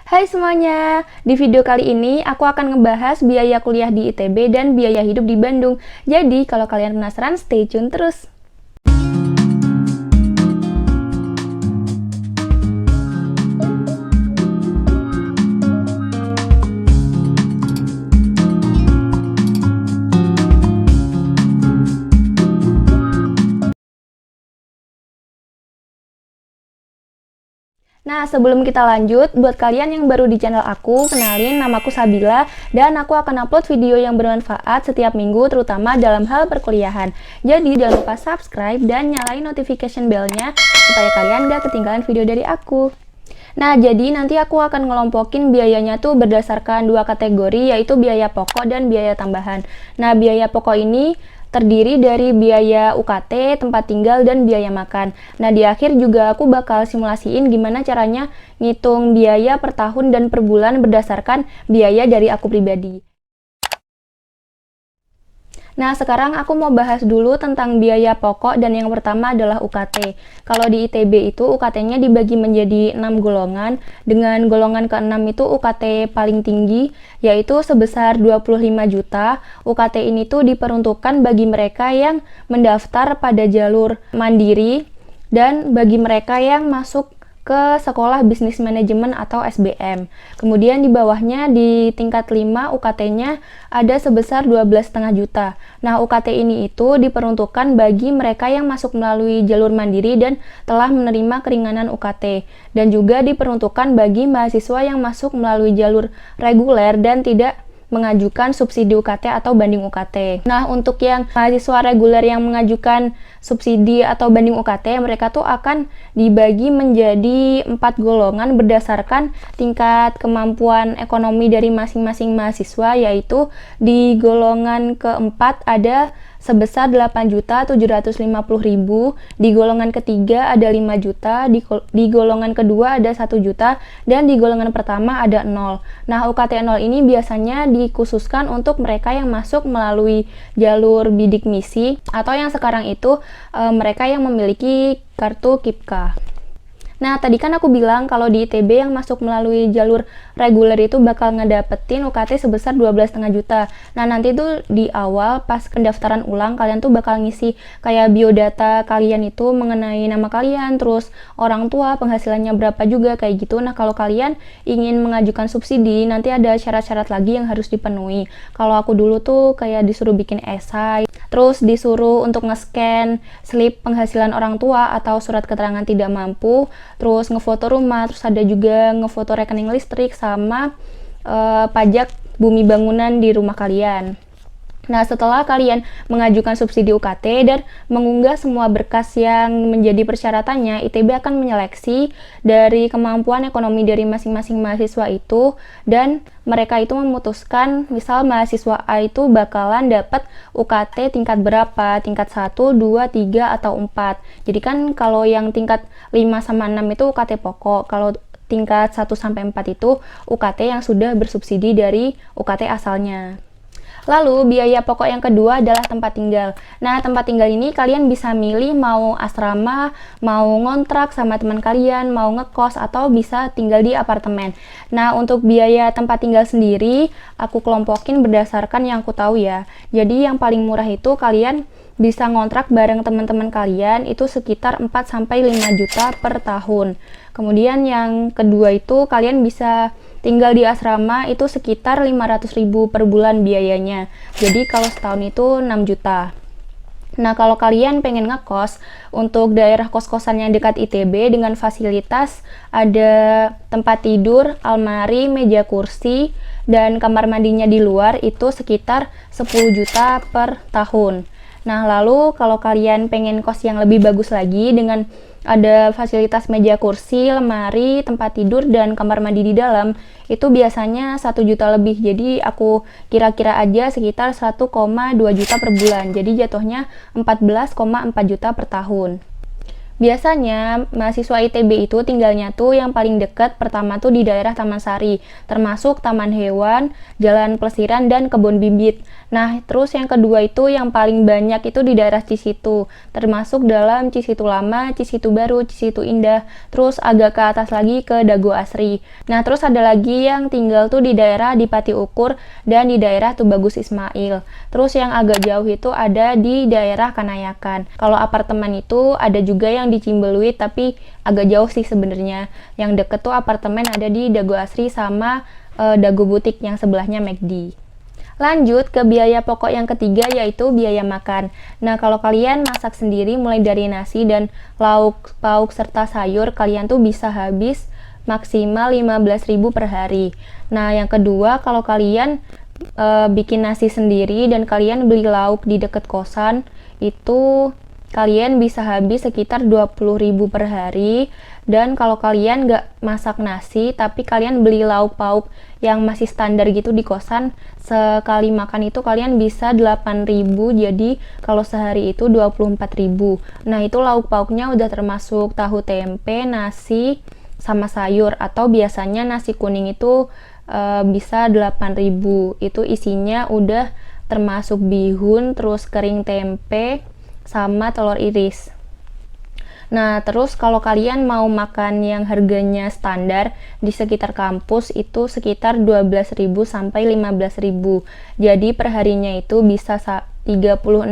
Hai semuanya, di video kali ini aku akan ngebahas biaya kuliah di ITB dan biaya hidup di Bandung. Jadi kalau kalian penasaran, stay tune terus. Nah, sebelum kita lanjut, buat kalian yang baru di channel aku, kenalin namaku Sabila, dan aku akan upload video yang bermanfaat setiap minggu, terutama dalam hal perkuliahan. Jadi, jangan lupa subscribe dan nyalain notification bell-nya, supaya kalian gak ketinggalan video dari aku. Nah, jadi nanti aku akan ngelompokin biayanya tuh berdasarkan dua kategori, yaitu biaya pokok dan biaya tambahan. Nah, biaya pokok ini terdiri dari biaya UKT, tempat tinggal, dan biaya makan. Nah, di akhir juga aku bakal simulasiin gimana caranya ngitung biaya per tahun dan per bulan berdasarkan biaya dari aku pribadi. Nah, sekarang aku mau bahas dulu tentang biaya pokok dan yang pertama adalah UKT. Kalau di ITB itu UKT-nya dibagi menjadi 6 golongan. Dengan golongan ke-6 itu UKT paling tinggi, yaitu sebesar 25 juta. UKT ini tuh diperuntukkan bagi mereka yang mendaftar pada jalur mandiri dan bagi mereka yang masuk ke Sekolah Bisnis Manajemen atau SBM. Kemudian di bawahnya di tingkat 5 UKT-nya ada sebesar 12,5 juta. Nah, UKT ini itu diperuntukkan bagi mereka yang masuk melalui jalur mandiri dan telah menerima keringanan UKT. Dan juga diperuntukkan bagi mahasiswa yang masuk melalui jalur reguler dan tidak mengajukan subsidi UKT atau banding UKT. Nah, untuk yang mahasiswa reguler yang mengajukan subsidi atau banding UKT, mereka tuh akan dibagi menjadi 4 golongan berdasarkan tingkat kemampuan ekonomi dari masing-masing mahasiswa, yaitu di golongan keempat ada sebesar 8.750.000, di golongan ketiga ada 5 juta, di golongan kedua ada 1 juta, dan di golongan pertama ada 0. Nah, UKT 0 ini biasanya dikhususkan untuk mereka yang masuk melalui jalur bidik misi atau yang sekarang itu mereka yang memiliki kartu KIPKA. Nah, tadi kan aku bilang kalau di ITB yang masuk melalui jalur reguler itu bakal ngedapetin UKT sebesar 12,5 juta. Nah, nanti tuh di awal pas pendaftaran ulang kalian tuh bakal ngisi kayak biodata kalian itu mengenai nama kalian, terus orang tua, penghasilannya berapa juga kayak gitu. Nah, kalau kalian ingin mengajukan subsidi, nanti ada syarat-syarat lagi yang harus dipenuhi. Kalau aku dulu tuh kayak disuruh bikin esai, terus disuruh untuk nge-scan slip penghasilan orang tua atau surat keterangan tidak mampu, terus ngefoto rumah, terus ada juga ngefoto rekening listrik sama pajak bumi bangunan di rumah kalian. Nah, setelah kalian mengajukan subsidi UKT dan mengunggah semua berkas yang menjadi persyaratannya, ITB akan menyeleksi dari kemampuan ekonomi dari masing-masing mahasiswa itu, dan mereka itu memutuskan, misal mahasiswa A itu bakalan dapat UKT tingkat berapa, tingkat 1, 2, 3, atau 4. Jadi kan kalau yang tingkat 5 sama 6 itu UKT pokok, kalau tingkat 1 sampai 4 itu UKT yang sudah bersubsidi dari UKT asalnya. Lalu, biaya pokok yang kedua adalah tempat tinggal. Nah, tempat tinggal ini kalian bisa milih mau asrama, mau ngontrak sama teman kalian, mau ngekos, atau bisa tinggal di apartemen. Nah, untuk biaya tempat tinggal sendiri, aku kelompokin berdasarkan yang aku tahu ya. Jadi, yang paling murah itu kalian bisa ngontrak bareng teman-teman kalian itu sekitar 4-5 juta per tahun. Kemudian yang kedua itu kalian bisa tinggal di asrama itu sekitar 500.000 per bulan biayanya. Jadi kalau setahun itu 6 juta. Nah, kalau kalian pengen ngekos, untuk daerah kos-kosan yang dekat ITB dengan fasilitas ada tempat tidur, almari, meja kursi, dan kamar mandinya di luar itu sekitar 10 juta per tahun. Nah, lalu kalau kalian pengen kos yang lebih bagus lagi dengan ada fasilitas meja kursi, lemari, tempat tidur, dan kamar mandi di dalam, itu biasanya 1 juta lebih. Jadi aku kira-kira aja sekitar 1,2 juta per bulan. Jadi jatuhnya 14,4 juta per tahun. Biasanya mahasiswa ITB itu tinggalnya tuh yang paling dekat pertama tuh di daerah Taman Sari, termasuk Taman Hewan, Jalan Plesiran, dan Kebun Bibit. Nah, terus yang kedua itu yang paling banyak itu di daerah Cisitu, termasuk dalam Cisitu Lama, Cisitu Baru, Cisitu Indah, terus agak ke atas lagi ke Dago Asri. Nah, terus ada lagi yang tinggal tuh di daerah Dipati Ukur dan di daerah Tubagus Ismail. Terus yang agak jauh itu ada di daerah Kanayakan. Kalau apartemen itu ada juga yang di Cimbeluit, tapi agak jauh sih sebenarnya. Yang deket tuh apartemen ada di Dago Asri sama Dago Butik yang sebelahnya McD. Lanjut ke biaya pokok yang ketiga, yaitu biaya makan. Nah, kalau kalian masak sendiri mulai dari nasi dan lauk pauk serta sayur, kalian tuh bisa habis maksimal 15.000 per hari. Nah, yang kedua, kalau kalian bikin nasi sendiri dan kalian beli lauk di deket kosan, itu kalian bisa habis sekitar 20.000 per hari. Dan kalau kalian nggak masak nasi tapi kalian beli lauk pauk yang masih standar gitu di kosan, sekali makan itu kalian bisa 8.000, jadi kalau sehari itu 24.000. Nah, itu lauk pauknya udah termasuk tahu tempe, nasi, sama sayur, atau biasanya nasi kuning itu bisa 8.000. Itu isinya udah termasuk bihun, terus kering tempe, sama telur iris. Nah, terus kalau kalian mau makan yang harganya standar di sekitar kampus itu sekitar 12.000 sampai 15.000. Jadi perharinya itu bisa 36.000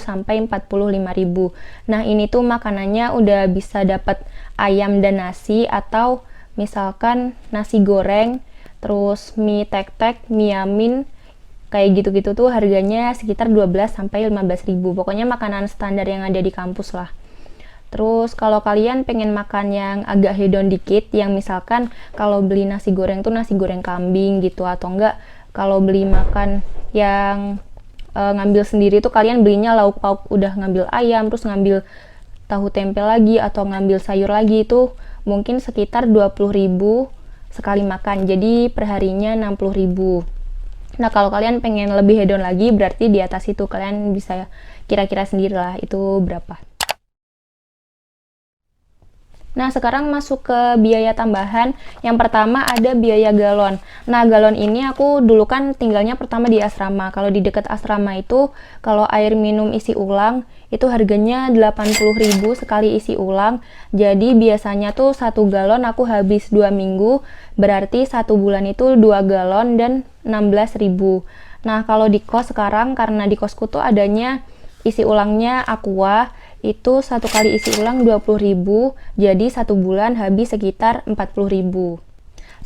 sampai 45.000. Nah, ini tuh makanannya udah bisa dapat ayam dan nasi, atau misalkan nasi goreng, terus mie tek-tek, mie yamin, kayak gitu-gitu tuh harganya sekitar 12 sampai 15.000. Pokoknya makanan standar yang ada di kampus lah. Terus kalau kalian pengen makan yang agak hedon dikit, yang misalkan kalau beli nasi goreng tuh nasi goreng kambing gitu, atau enggak kalau beli makan yang ngambil sendiri tuh kalian belinya lauk pauk udah ngambil ayam, terus ngambil tahu tempe lagi atau ngambil sayur lagi, itu mungkin sekitar 20.000 sekali makan. Jadi perharinya 60.000. Nah, kalau kalian pengen lebih hedon lagi, berarti di atas itu kalian bisa kira-kira sendiri lah itu berapa. Nah, sekarang masuk ke biaya tambahan. Yang pertama ada biaya galon. Nah, galon ini aku dulu kan tinggalnya pertama di asrama. Kalau di dekat asrama itu, kalau air minum isi ulang, itu harganya 80.000 sekali isi ulang. Jadi biasanya tuh 1 galon aku habis 2 minggu, berarti 1 bulan itu 2 galon dan 16.000. Nah, kalau di kos sekarang, karena di kosku tuh adanya isi ulangnya Aqua, itu 1 kali isi ulang 20.000, jadi 1 bulan habis sekitar 40.000.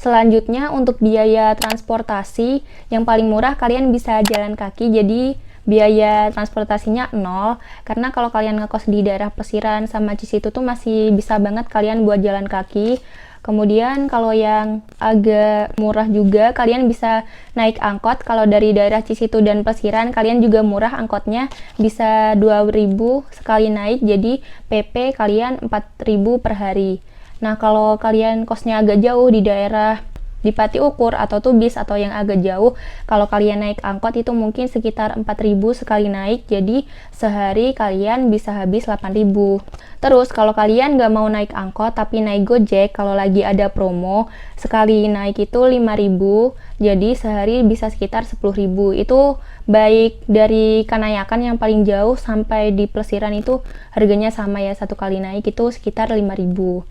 Selanjutnya untuk biaya transportasi, yang paling murah kalian bisa jalan kaki, jadi biaya transportasinya 0, karena kalau kalian ngekos di daerah Plesiran sama Cisitu tuh masih bisa banget kalian buat jalan kaki. Kemudian kalau yang agak murah juga, kalian bisa naik angkot. Kalau dari daerah Cisitu dan Plesiran, kalian juga murah angkotnya, bisa 2.000 sekali naik, jadi PP kalian 4.000 per hari. Nah, kalau kalian kosnya agak jauh di daerah Dipati Ukur atau Tubis atau yang agak jauh, kalau kalian naik angkot itu mungkin sekitar 4.000 sekali naik, jadi sehari kalian bisa habis 8.000. Terus kalau kalian gak mau naik angkot tapi naik Gojek, kalau lagi ada promo, sekali naik itu 5.000, jadi sehari bisa sekitar 10.000. Itu baik dari Kanayakan yang paling jauh sampai di Plesiran itu harganya sama ya, 1 kali naik itu sekitar 5.000.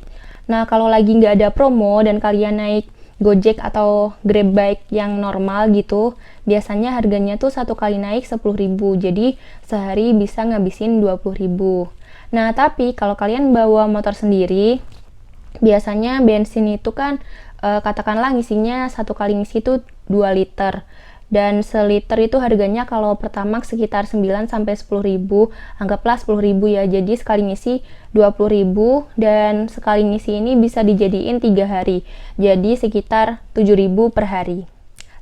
Nah, kalau lagi nggak ada promo dan kalian naik Gojek atau Grab bike yang normal gitu, biasanya harganya tuh 1 kali naik 10.000, jadi sehari bisa ngabisin 20.000. Nah, tapi kalau kalian bawa motor sendiri, biasanya bensin itu kan katakanlah ngisinya 1 kali ngisi itu 2 liter. Dan seliter itu harganya kalau Pertamax sekitar 9 sampai 10.000, anggaplah 10.000 ya. Jadi sekali ngisi 20.000 dan sekali ngisi ini bisa dijadiin 3 hari. Jadi sekitar 7.000 per hari.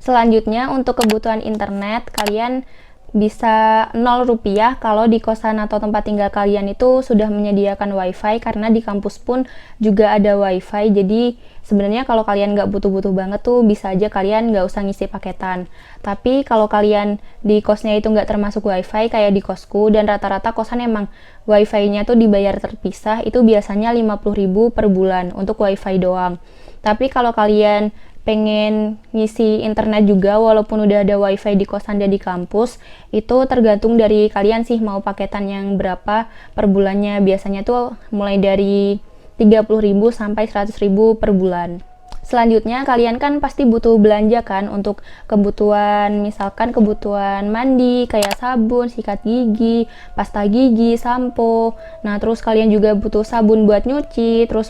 Selanjutnya untuk kebutuhan internet, kalian bisa 0 rupiah kalau di kosan atau tempat tinggal kalian itu sudah menyediakan wifi, karena di kampus pun juga ada wifi. Jadi sebenarnya kalau kalian nggak butuh-butuh banget tuh bisa aja kalian nggak usah ngisi paketan. Tapi kalau kalian di kosnya itu nggak termasuk wifi kayak di kosku, dan rata-rata kosan emang wifi-nya tuh dibayar terpisah, itu biasanya 50.000 per bulan untuk wifi doang. Tapi kalau kalian pengen ngisi internet juga walaupun udah ada wifi di kosan dan di kampus, itu tergantung dari kalian sih mau paketan yang berapa per bulannya. Biasanya tuh mulai dari 30.000 sampai 100.000 per bulan. Selanjutnya kalian kan pasti butuh belanja kan untuk kebutuhan, misalkan kebutuhan mandi kayak sabun, sikat gigi, pasta gigi, sampo. Nah, terus kalian juga butuh sabun buat nyuci, terus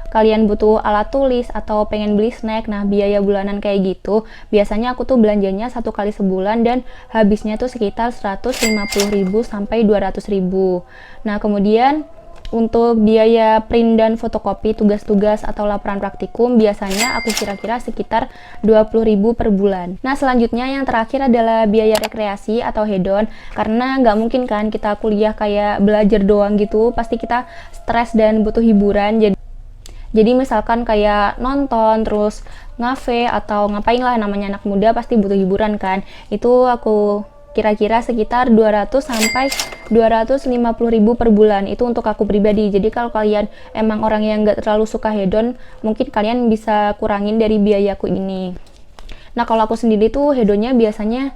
kalian butuh alat tulis atau pengen beli snack. Nah, biaya bulanan kayak gitu biasanya aku tuh belanjanya 1 kali sebulan dan habisnya tuh sekitar 150.000 sampai 200.000. Nah, kemudian untuk biaya print dan fotokopi tugas-tugas atau laporan praktikum biasanya aku kira-kira sekitar 20.000 per bulan. Nah, selanjutnya yang terakhir adalah biaya rekreasi atau hedon, karena nggak mungkin kan kita kuliah kayak belajar doang gitu, pasti kita stres dan butuh hiburan. Jadi misalkan kayak nonton, terus ngafe, atau ngapain lah, namanya anak muda pasti butuh hiburan kan. Itu aku kira-kira sekitar 200 sampai 250.000 per bulan. Itu untuk aku pribadi. Jadi kalau kalian emang orang yang nggak terlalu suka hedon, mungkin kalian bisa kurangin dari biayaku ini. Nah, kalau aku sendiri tuh hedonnya biasanya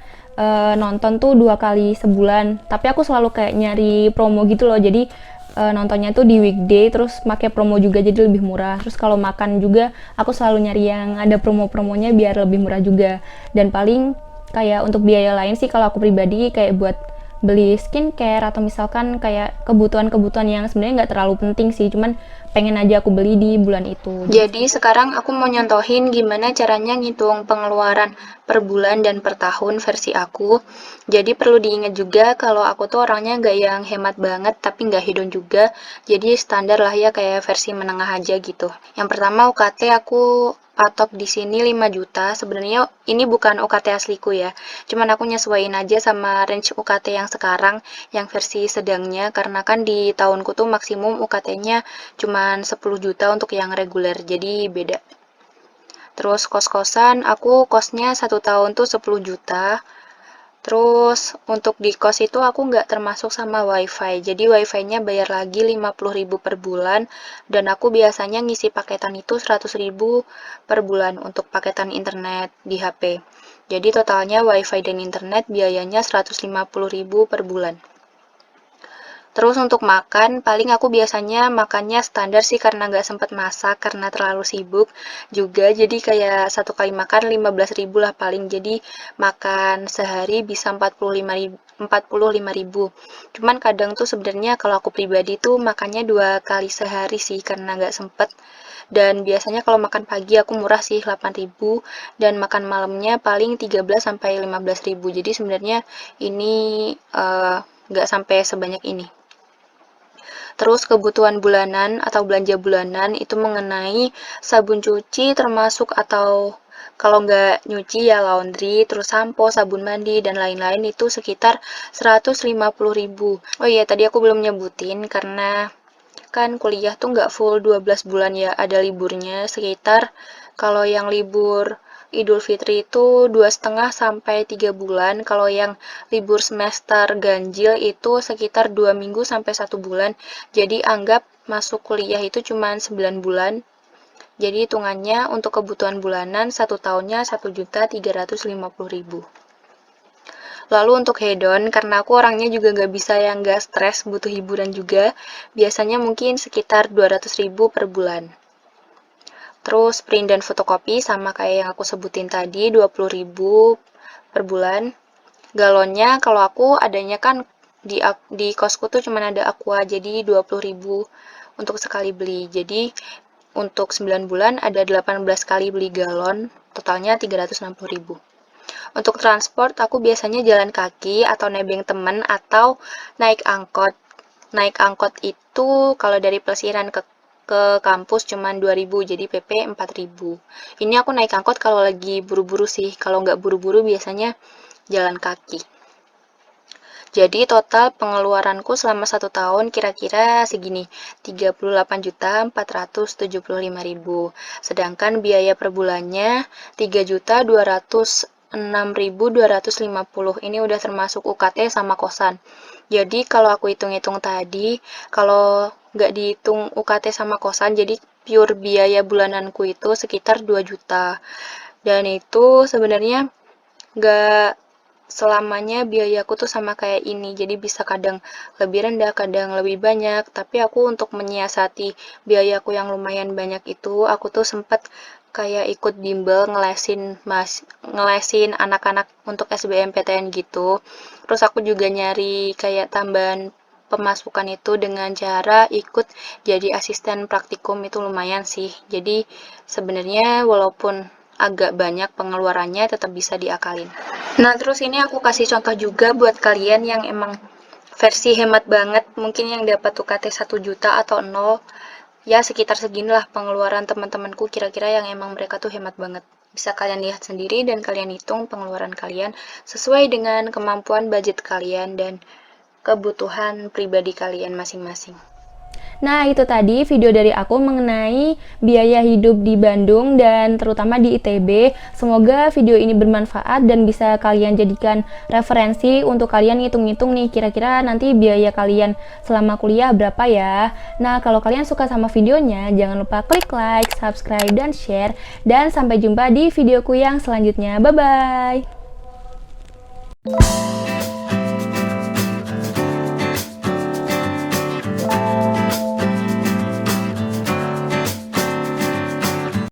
nonton tuh 2 kali sebulan. Tapi aku selalu kayak nyari promo gitu loh. Jadi nontonnya tuh di weekday, terus pakai promo juga jadi lebih murah. Terus kalau makan juga aku selalu nyari yang ada promo-promonya biar lebih murah juga. Dan paling kayak untuk biaya lain sih kalau aku pribadi kayak buat beli skincare atau misalkan kayak kebutuhan-kebutuhan yang sebenarnya nggak terlalu penting sih, cuman pengen aja aku beli di bulan itu. Jadi sekarang aku mau nyontohin gimana caranya ngitung pengeluaran per bulan dan per tahun versi aku. Jadi perlu diingat juga kalau aku tuh orangnya nggak yang hemat banget tapi nggak hedon juga. Jadi standar lah ya, kayak versi menengah aja gitu. Yang pertama UKT aku patok di sini 5 juta. Sebenarnya ini bukan UKT asliku ya. Cuman aku nyesuaiin aja sama range UKT yang sekarang, yang versi sedangnya, karena kan di tahunku tuh maksimum UKT-nya cuman 10 juta untuk yang reguler. Jadi beda. Terus kos-kosan, aku kosnya 1 tahun tuh 10 juta. Terus untuk di kos itu aku nggak termasuk sama wifi, jadi wifi-nya bayar lagi 50.000 per bulan, dan aku biasanya ngisi paketan itu 100.000 per bulan untuk paketan internet di HP. Jadi totalnya wifi dan internet biayanya 150.000 per bulan. Terus untuk makan, paling aku biasanya makannya standar sih karena nggak sempet masak karena terlalu sibuk juga. Jadi kayak 1 kali makan 15.000 lah paling. Jadi makan sehari bisa 45.000. Cuman kadang tuh sebenarnya kalau aku pribadi tuh makannya 2 kali sehari sih karena nggak sempet. Dan biasanya kalau makan pagi aku murah sih 8.000, dan makan malamnya paling 13 sampai 15.000. Jadi sebenarnya ini nggak sampai sebanyak ini. Terus kebutuhan bulanan atau belanja bulanan itu mengenai sabun cuci termasuk, atau kalau nggak nyuci ya laundry, terus sampo, sabun mandi, dan lain-lain itu sekitar 150.000. Oh iya, tadi aku belum nyebutin karena kan kuliah tuh nggak full 12 bulan ya, ada liburnya sekitar, kalau yang libur Idul Fitri itu 2,5 sampai 3 bulan. Kalau yang libur semester ganjil itu sekitar 2 minggu sampai 1 bulan. Jadi anggap masuk kuliah itu cuma 9 bulan. Jadi hitungannya untuk kebutuhan bulanan 1 tahunnya 1.350.000. Lalu untuk hedon, karena aku orangnya juga nggak bisa yang nggak stres, butuh hiburan juga, biasanya mungkin sekitar 200.000 per bulan. Terus print dan fotokopi sama kayak yang aku sebutin tadi, 20.000 per bulan. Galonnya kalau aku adanya kan di kosku tuh cuma ada Aqua, jadi 20.000 untuk sekali beli. Jadi untuk 9 bulan ada 18 kali beli galon, totalnya 360.000. Untuk transport aku biasanya jalan kaki atau nebeng temen atau naik angkot. Naik angkot itu kalau dari Plesiran ke kampus cuman 2.000, jadi PP 4.000. Ini aku naik angkot kalau lagi buru-buru sih, kalau nggak buru-buru biasanya jalan kaki. Jadi total pengeluaranku selama 1 tahun kira-kira segini, 38.475.000. Sedangkan biaya per bulannya 3.206.250. Ini udah termasuk UKT sama kosan. Jadi kalau aku hitung-hitung tadi, kalau nggak dihitung UKT sama kosan, jadi pure biaya bulananku itu sekitar 2 juta. Dan itu sebenarnya nggak selamanya biayaku tuh sama kayak ini, jadi bisa kadang lebih rendah, kadang lebih banyak. Tapi aku untuk menyiasati biayaku yang lumayan banyak itu, aku tuh sempat kayak ikut bimbel ngelesin anak-anak untuk SBMPTN gitu. Terus aku juga nyari kayak tambahan pemasukan itu dengan cara ikut jadi asisten praktikum, itu lumayan sih. Jadi sebenarnya walaupun agak banyak pengeluarannya tetap bisa diakalin. Nah, terus ini aku kasih contoh juga buat kalian yang emang versi hemat banget, mungkin yang dapat UKT 1 juta atau 0, ya sekitar seginilah pengeluaran teman-temanku kira-kira yang emang mereka tuh hemat banget. Bisa kalian lihat sendiri dan kalian hitung pengeluaran kalian sesuai dengan kemampuan budget kalian dan kebutuhan pribadi kalian masing-masing. Nah, itu tadi video dari aku mengenai biaya hidup di Bandung dan terutama di ITB. Semoga video ini bermanfaat dan bisa kalian jadikan referensi untuk kalian ngitung-ngitung nih kira-kira nanti biaya kalian selama kuliah berapa ya. Nah, kalau kalian suka sama videonya, jangan lupa klik like, subscribe, dan share. Dan sampai jumpa di videoku yang selanjutnya. Bye-bye!